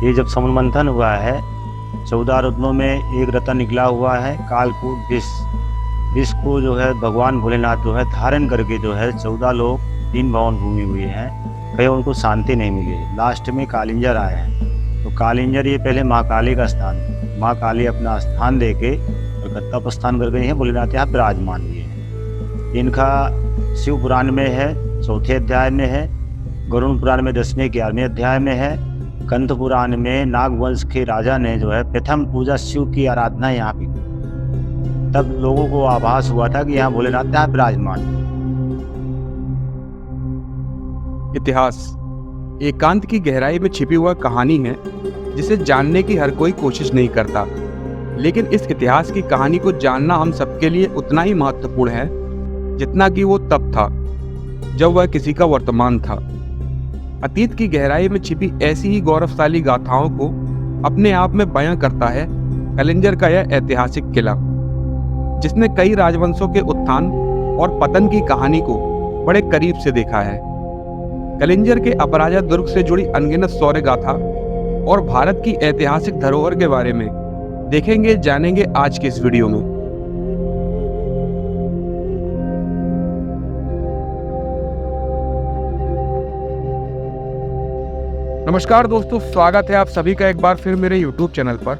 ये जब समुद्र मंथन हुआ है 14 रत्नों में एक रत्न निकला हुआ है कालकूट विष। विष को जो है भगवान भोलेनाथ जो है धारण करके जो है 14 लोग 3 भवन घूमे हुए हैं, कहीं उनको शांति नहीं मिली। लास्ट में कालिंजर आए हैं, तो कालिंजर ये पहले माँ काली का स्थान था। माँ काली अपना स्थान दे के कलकत्ता प्रस्थान कर गई हैं, भोलेनाथ यहाँ विराजमान हुए हैं। इनका शिव पुराण में है 4थे अध्याय में है, गरुड़ पुराण में 10वें 11वें अध्याय में है, कंथ पुराण में नागवंश के राजा ने जो है प्रथम पूजा शिव की आराधना यहाँ की। तब लोगों को आभास हुआ था कि यहाँ भोलेनाथ यहाँ विराजमान। इतिहास एकांत की गहराई में छिपी हुआ कहानी है जिसे जानने की हर कोई कोशिश नहीं करता, लेकिन इस इतिहास की कहानी को जानना हम सबके लिए उतना ही महत्वपूर्ण है जितना कि वो तब था जब वह किसी का वर्तमान था। अतीत की गहराई में छिपी ऐसी ही गौरवशाली गाथाओं को अपने आप में बयां करता है कलिंजर का यह ऐतिहासिक किला, जिसने कई राजवंशों के उत्थान और पतन की कहानी को बड़े करीब से देखा है। कलिंजर के अपराजा दुर्ग से जुड़ी अनगिनत शौर्य गाथा और भारत की ऐतिहासिक धरोहर के बारे में देखेंगे जानेंगे आज की इस वीडियो में। नमस्कार दोस्तों, स्वागत है आप सभी का एक बार फिर मेरे YouTube चैनल पर।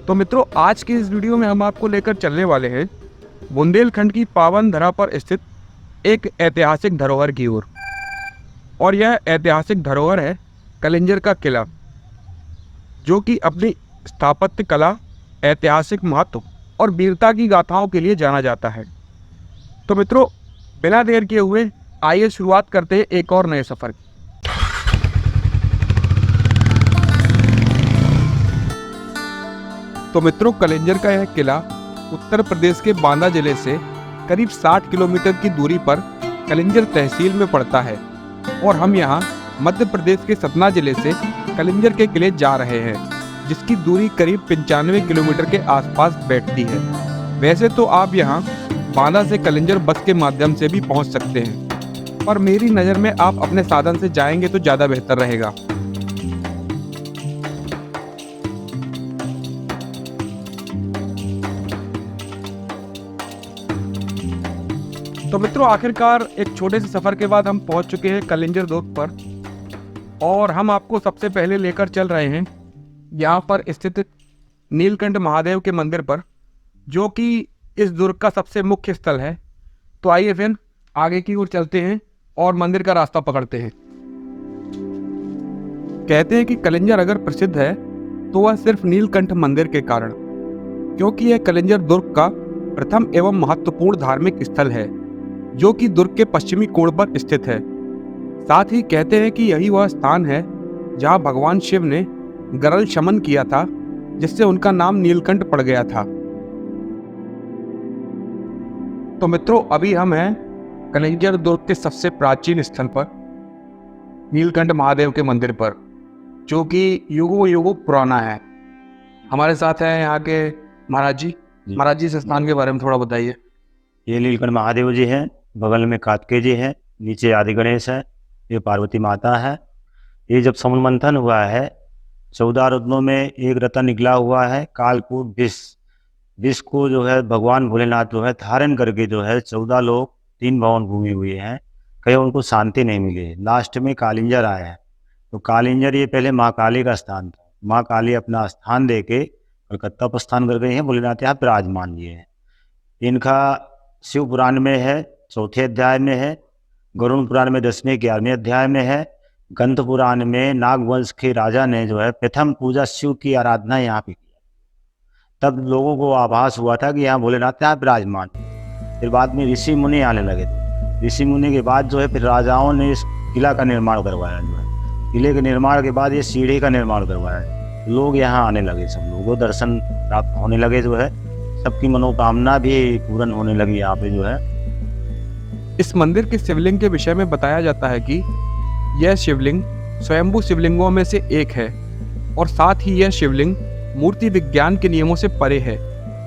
तो मित्रों, आज की इस वीडियो में हम आपको लेकर चलने वाले हैं बुंदेलखंड की पावन धरा पर स्थित एक ऐतिहासिक धरोहर की ओर। और यह ऐतिहासिक धरोहर है कलिंजर का किला, जो कि अपनी स्थापत्य कला, ऐतिहासिक महत्व और वीरता की गाथाओं के लिए जाना जाता है। तो मित्रों, बिना देर किए हुए आइए शुरुआत करते हैं एक और नए सफ़र की। तो मित्रों, कलिंजर का यह किला उत्तर प्रदेश के बांदा जिले से करीब 60 किलोमीटर की दूरी पर कलिंजर तहसील में पड़ता है और हम यहाँ मध्य प्रदेश के सतना जिले से कलिंजर के किले जा रहे हैं, जिसकी दूरी करीब 95 किलोमीटर के आसपास बैठती है। वैसे तो आप यहाँ बांदा से कलिंजर बस के माध्यम से भी पहुँच सकते हैं, पर मेरी नज़र में आप अपने साधन से जाएंगे तो ज़्यादा बेहतर रहेगा। तो मित्रों, आखिरकार एक छोटे से सफ़र के बाद हम पहुंच चुके हैं कलिंजर दुर्ग पर और हम आपको सबसे पहले लेकर चल रहे हैं यहाँ पर स्थित नीलकंठ महादेव के मंदिर पर, जो कि इस दुर्ग का सबसे मुख्य स्थल है। तो आइए फिर आगे की ओर चलते हैं और मंदिर का रास्ता पकड़ते हैं। कहते हैं कि कलिंजर अगर प्रसिद्ध है तो वह सिर्फ नीलकंठ मंदिर के कारण, क्योंकि यह कलिंजर दुर्ग का प्रथम एवं महत्वपूर्ण धार्मिक स्थल है जो कि दुर्ग के पश्चिमी कोण पर स्थित है। साथ ही कहते हैं कि यही वह स्थान है जहां भगवान शिव ने गरल शमन किया था, जिससे उनका नाम नीलकंठ पड़ गया था। तो मित्रों, अभी हम हैं कलिंजर दुर्ग के सबसे प्राचीन स्थल पर, नीलकंठ महादेव के मंदिर पर, जो कि युगों युगों पुराना है। हमारे साथ हैं यहाँ के महाराज जी। महाराज जी, इस स्थान के बारे में थोड़ा बताइए। ये नीलकंठ महादेव जी हैं, बगल में कार्तिकेय जी हैं, नीचे आदि गणेश है, ये पार्वती माता है। ये जब समुद्र मंथन हुआ है 14 रत्नों में एक रत्न निकला हुआ है कालकूट विष। विष को जो है भगवान भोलेनाथ जो है धारण करके जो है 14 लोग 3 भवन घूमे हुए हैं, कहीं उनको शांति नहीं मिली। लास्ट में कालिंजर आए हैं, तो कालिंजर ये पहले माँ काली का स्थान था। माँ काली अपना स्थान दे के कलकत्ता प्रस्थान कर गई हैं, भोलेनाथ यहाँ विराजमान हुए हैं। इनका शिव पुराण में है 4थे अध्याय में है, गरुड़ पुराण में 10वें 11वें अध्याय में है, कंथ पुराण में नागवंश के राजा ने जो है प्रथम पूजा शिव की आराधना यहाँ पे किया। तब लोगों को आभास हुआ था कि यहाँ भोलेनाथ यहाँ विराजमान। फिर बाद में ऋषि मुनि आने लगे थे। ऋषि मुनि के बाद जो है फिर राजाओं ने इस किला का निर्माण करवाया। जो है किले के निर्माण के बाद ये सीढ़ी का निर्माण करवाया। लोग यहाँ आने लगे, सब लोगों को दर्शन प्राप्त होने लगे, जो है सबकी मनोकामना भी पूर्ण होने लगी यहाँ पे। जो है इस मंदिर के शिवलिंग के विषय में बताया जाता है कि यह शिवलिंग स्वयंभू शिवलिंगों में से एक है और साथ ही यह शिवलिंग मूर्ति विज्ञान के नियमों से परे है,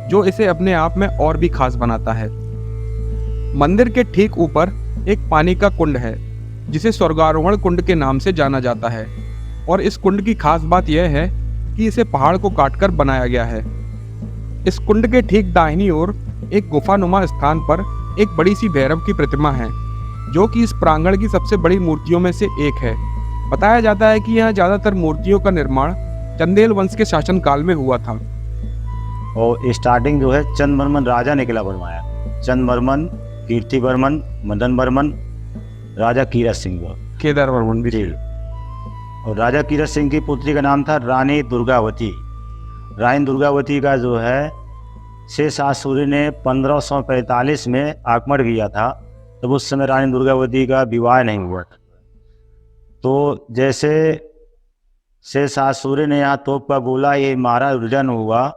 जो इसे अपने आप में और भी खास बनाता है। मंदिर के ठीक ऊपर एक पानी का कुंड है, जिसे स्वर्गारोहण कुंड के नाम से जाना जाता है। और इस कुंड की खास बात यह है कि इसे पहाड़ को काटकर बनाया गया है। इस कुंड के ठीक दाहिनी ओर एक गुफानुमा स्थान पर एक बड़ी सी भैरव की प्रतिमा है, जो कि इस प्रांगण की सबसे बड़ी मूर्तियों में से एक है। बताया जाता है कि यहाँ ज्यादातर मूर्तियों का निर्माण चंदेल वंश के शासनकाल में हुआ था। और स्टार्टिंग जो है चंद्रवर्मन राजा ने किला बनवाया। चंद्रवर्मन, कीर्तिवर्मन, मदन वर्मन, राजा कीरत सिंह केदार वर्मन भी जी। और राजा कीरत सिंह की पुत्री का नाम था रानी दुर्गावती। रानी दुर्गावती का जो है शेषशाह सूर्य ने 1545 में आक्रमण किया था, तब उस समय रानी दुर्गावती का विवाह नहीं हुआ था। तो जैसे शेषशाह सूर्य ने यहाँ तोप का गोला ये मारा, रिटर्न हुआ,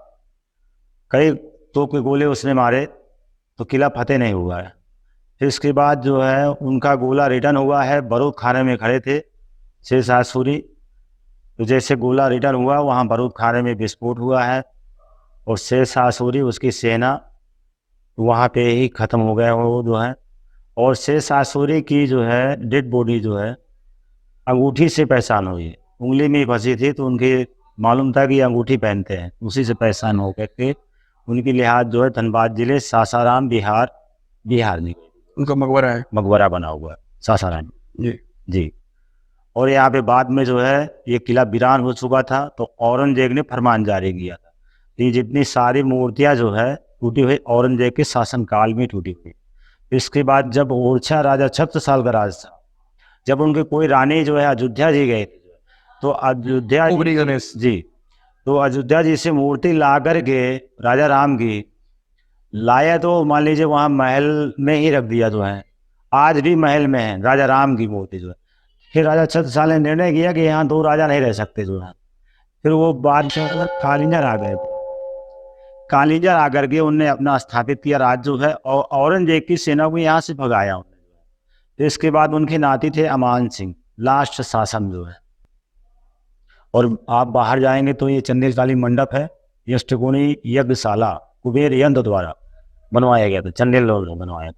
कई तोप के गोले उसने मारे तो किला फतेह नहीं हुआ है। फिर इसके बाद जो है उनका गोला रिटर्न हुआ है, बारूद खाने में खड़े थे शेषशाह सूरी। तो जैसे गोला रिटर्न हुआ वहाँ बारूद खाने में विस्फोट हुआ है और शेषशाह सूरी उसकी सेना वहाँ पे ही ख़त्म हो गया वो जो है। और शेषशाह सूरी की जो है डेड बॉडी जो है अंगूठी से पहचान हुई, उंगली में फंसी थी, तो उनके मालूम था कि अंगूठी पहनते हैं, उसी से पहचान हो गए थे। उनकी लिहाज जो है धनबाद जिले सासाराम बिहार में उनका मकबरा बना हुआ है सासाराम जी। जी। और यहाँ पे बाद में जो है ये किला वीरान हो चुका था, तो औरंगजेब ने फरमान जारी किया था। ये जितनी सारी मूर्तियाँ जो है टूटी हुई औरंगजेब के शासनकाल में टूटी हुई। इसके बाद जब ओरछा राजा 76 साल का राज था, जब उनके कोई रानी जो है अयोध्या जी गए थे, तो अयोध्या जी, तो अयोध्या जी से मूर्ति ला कर के राजा राम की लाया, तो मान लीजिए वहाँ महल में ही रख दिया जो है, आज भी महल में है राजा राम की मूर्ति जो है। फिर राजा 76 साल ने निर्णय किया कि यहाँ दो राजा नहीं रह सकते जो है। फिर वो बाद में कालिंजर आ गए, कालिंजर आकर के उनने अपना स्थापित किया राज जो है, और औरंगजेब की सेना को यहाँ से भगाया उन्होंने। तो इसके बाद उनके नाती थे अमान सिंह, लास्ट शासन जो है। और आप बाहर जाएंगे तो ये चंदेल काली मंडप है, ये अष्टकोणी यज्ञशाला कुबेर यंत्र द्वारा बनवाया गया था, चंदेल लोग ने बनवाया था।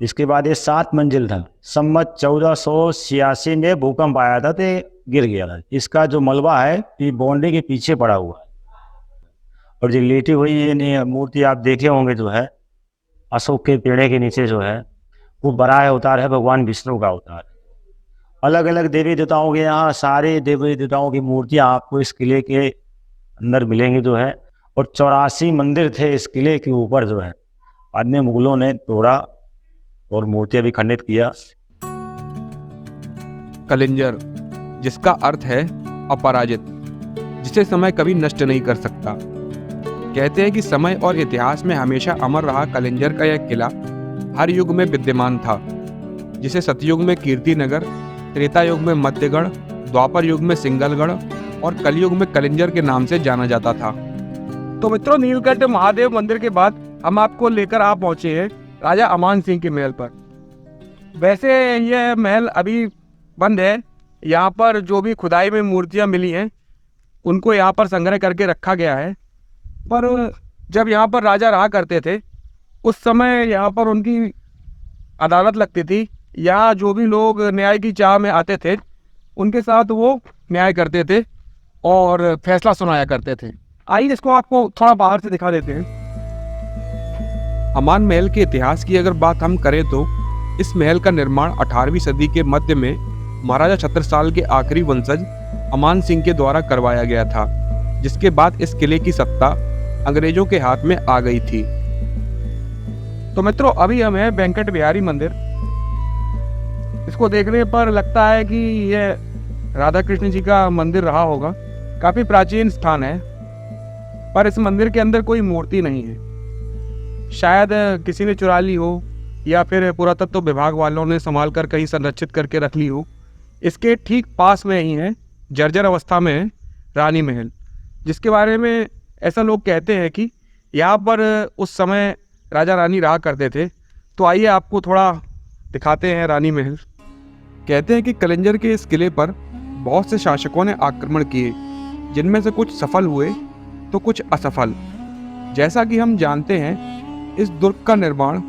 इसके बाद ये 7 मंजिल था। संवत 1486 में भूकंप आया था तो गिर गया था। इसका जो मलबा है ये बाउंड्री के पीछे पड़ा हुआ है। और जो लेटी हुई ये मूर्ति आप देखे होंगे जो है अशोक के पेड़ के नीचे जो है वो बराह अवतार है, भगवान विष्णु का अवतार है। अलग अलग देवी देवताओं के यहाँ सारे देवी देवताओं की मूर्तियाँ आपको इस किले के अंदर मिलेंगी जो है। और 84 मंदिर थे इस किले के ऊपर जो है, बाद में मुगलों ने तोड़ा और मूर्तियां भी खंडित किया। कलिंजर, जिसका अर्थ है अपराजित, जिसे समय कभी नष्ट नहीं कर सकता। कहते हैं कि समय और इतिहास में हमेशा अमर रहा कलिंजर का यह किला हर युग में विद्यमान था, जिसे सतयुग में कीर्तिनगर, त्रेता युग में मध्यगढ़, द्वापर युग में सिंगलगढ़ और कलयुग में कलिंजर के नाम से जाना जाता था। तो मित्रों, नीलकंठ महादेव मंदिर के बाद हम आपको लेकर आ पहुंचे हैं राजा अमान सिंह के महल पर। वैसे यह महल अभी बंद है। यहाँ पर जो भी खुदाई में मूर्तियाँ मिली हैं उनको यहाँ पर संग्रह करके रखा गया है। पर जब यहाँ पर राजा रहा करते थे उस समय यहाँ पर उनकी अदालत लगती थी। यहाँ जो भी लोग न्याय की चाह में आते थे उनके साथ वो न्याय करते थे और फैसला सुनाया करते थे। आइए इसको आपको थोड़ा बाहर से दिखा देते हैं। अमान महल के इतिहास की अगर बात हम करें तो इस महल का निर्माण 18वीं सदी के मध्य में महाराजा छत्रसाल के आखिरी वंशज अमान सिंह के द्वारा करवाया गया था, जिसके बाद इस किले की सत्ता अंग्रेजों के हाथ में आ गई थी। तो मित्रों, अभी हम हैं वेंकट बिहारी मंदिर। इसको देखने पर लगता है कि यह राधा कृष्ण जी का मंदिर रहा होगा। काफी प्राचीन स्थान है, पर इस मंदिर के अंदर कोई मूर्ति नहीं है। शायद किसी ने चुरा ली हो या फिर पुरातत्व विभाग वालों ने संभाल कर कहीं संरक्षित करके रख ली हो। इसके ठीक पास में ही है, जर्जर अवस्था में है, रानी महल, जिसके बारे में ऐसा लोग कहते हैं कि यहाँ पर उस समय राजा रानी रहा करते थे। तो आइए आपको थोड़ा दिखाते हैं रानी महल। कहते हैं कि कलिंजर के इस किले पर बहुत से शासकों ने आक्रमण किए, जिनमें से कुछ सफल हुए तो कुछ असफल। जैसा कि हम जानते हैं, इस दुर्ग का निर्माण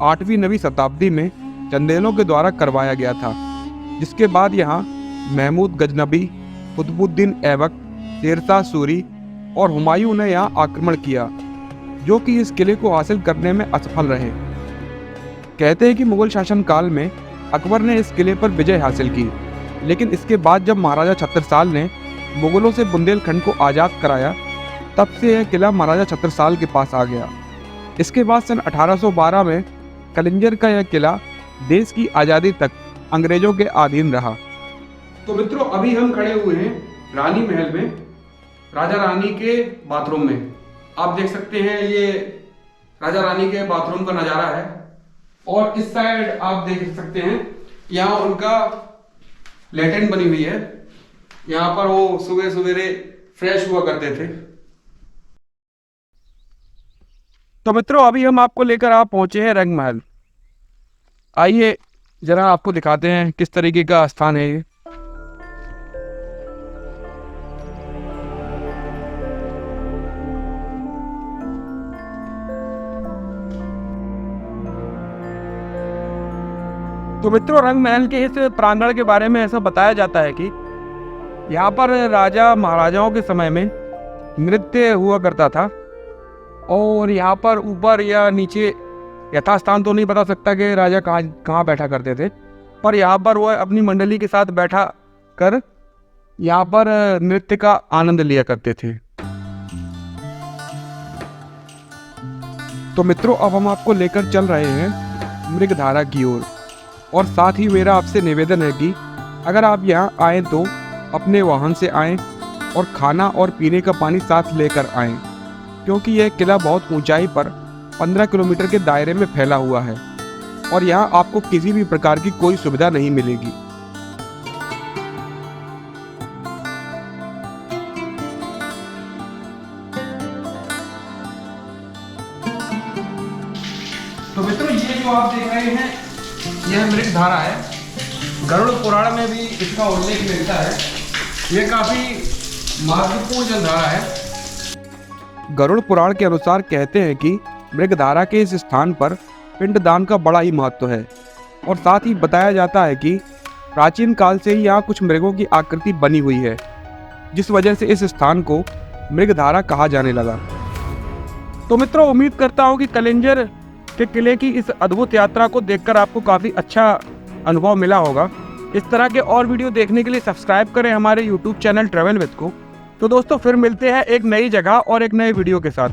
8वीं-9वीं शताब्दी में चंदेलों के द्वारा करवाया गया था, जिसके बाद यहाँ महमूद गजनबी, कुतुबुद्दीन ऐबक, शेरशाह सूरी और हुमायूं ने यहाँ आक्रमण किया, जो कि इस किले को हासिल करने में असफल रहे। कहते हैं कि मुगल शासनकाल में अकबर ने इस किले पर विजय हासिल की, लेकिन इसके बाद जब महाराजा छत्रसाल ने मुगलों से बुंदेलखंड को आज़ाद कराया, तब से यह किला महाराजा छत्रसाल के पास आ गया। इसके बाद सन 1812 में कलिंजर का यह किला देश की आज़ादी तक अंग्रेजों के अधीन रहा। तो मित्रों, अभी हम खड़े हुए हैं रानी महल में, राजा रानी के बाथरूम में। आप देख सकते हैं ये राजा रानी के बाथरूम का नज़ारा है, और इस साइड आप देख सकते हैं यहाँ उनका लैट्रिन बनी हुई है। यहाँ पर वो सुबह सवेरे फ्रेश हुआ करते थे। तो मित्रों, अभी हम आपको लेकर आप पहुंचे हैं रंग महल। आइए जरा आपको दिखाते हैं किस तरीके का स्थान है ये। तो मित्रों, रंग महल के इस प्रांगण के बारे में ऐसा बताया जाता है कि यहाँ पर राजा महाराजाओं के समय में नृत्य हुआ करता था, और यहाँ पर ऊपर या नीचे यथास्थान तो नहीं बता सकता कि राजा कहाँ बैठा करते थे, पर यहाँ पर वह अपनी मंडली के साथ बैठा कर यहाँ पर नृत्य का आनंद लिया करते थे। तो मित्रों, अब हम आपको लेकर चल रहे हैं मृगधारा की ओर, और साथ ही मेरा आपसे निवेदन है कि अगर आप यहाँ आएँ तो अपने वाहन से आएँ और खाना और पीने का पानी साथ लेकर आएँ, क्योंकि यह किला बहुत ऊंचाई पर 15 किलोमीटर के दायरे में फैला हुआ है, और यहाँ आपको किसी भी प्रकार की कोई सुविधा नहीं मिलेगी। तो मित्रों, ये जो आप देख रहे हैं यह मृगधारा है। गरुड़ पुराण में भी इसका उल्लेख मिलता है। यह काफी महत्वपूर्ण जलधारा है। गरुड़ पुराण के अनुसार कहते हैं कि मृगधारा के इस स्थान पर पिंडदान का बड़ा ही महत्व है, और साथ ही बताया जाता है कि प्राचीन काल से ही यहाँ कुछ मृगों की आकृति बनी हुई है, जिस वजह से इस स्थान को मृगधारा कहा जाने लगा। तो मित्रों, उम्मीद करता हूँ कि कलिंजर के किले की इस अद्भुत यात्रा को देखकर आपको काफ़ी अच्छा अनुभव मिला होगा। इस तरह के और वीडियो देखने के लिए सब्सक्राइब करें हमारे YouTube चैनल ट्रैवल विद को। तो दोस्तों, फिर मिलते हैं एक नई जगह और एक नए वीडियो के साथ।